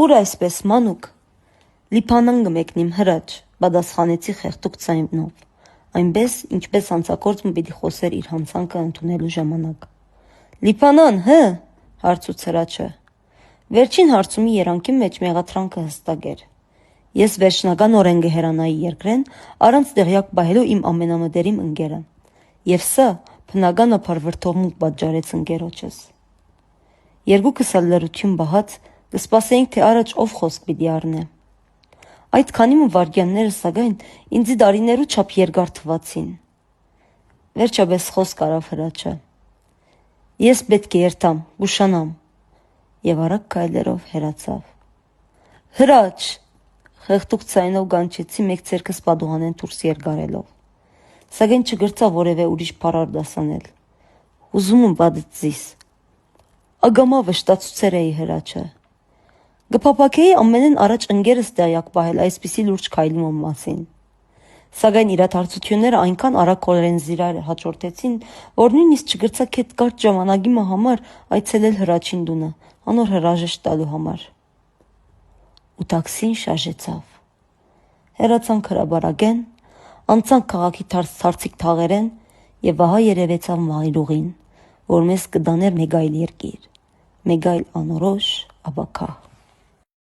Ուր այսպես մանուկ, լիփանան գմեկնիմ հրաչ, բադասխանեցի խեղդուկ ձայնով, այնպես, ինչպես հանցակործը պիտի խոսեր իր հանցանքը ընդունելու ժամանակ։ Լիփանան, հը, հարցուց հրաչը։ Վերջին հարցումի երանքի մեջ մեղադրանքը հստակ էր։ Ես վերջնականորեն կհեռանայի երկրեն, առանց տեղյակ պահելու իմ ամենամտերիմ ընկերը, եւ սա բնականաբար վրդովմունք պատճառեց ընկերոջս։ Երկուքս էլ լռություն բահած կսպասեինք, թե առաջ ով խոսք պիտի առնե։ Այդ քանի վայրկյանները սակայն ինձ տարիներու չափ երկար թվացին։ Վերջապես խոսք արավ հրաչը։ Ես պետք է երթամ, ուշանամ, եւ արագ քայլերով հեռացավ։ Հրաչ, խեղդուկ ձայնով գանչեցի մեկ ձեռքս պատուհանեն դուրս երկարելով, սակայն չգրծա որևէ ուրիշ բառար դասանել։ Ուզում եմ պատծիս։ Ագամա վշտացուցեր էի հրաչը։ Գփափակեի ամենեն առաջ ընկերս տեղյակ պահել այսպիսի լուրջ քայլի մասին։ Սակայն իրադարձությունները այնքան արագորեն զիրար հաջորդեցին, որ նույնիսկ չգրծա քեթ կարճ ժամանակի համար այցելել հրաչին տունը, անոր հրաժեշտ տալու համար։ Ու տաքսին շարժեցավ։ Հեռացանք հրաբարակեն, անցանք քաղաքի թարցիկ թաղերեն եւ ահա երևեցավ մայրուղին, որ մեզ կդաներ մեկ այլ երկիր, մեկ այլ անորոշ աբակա։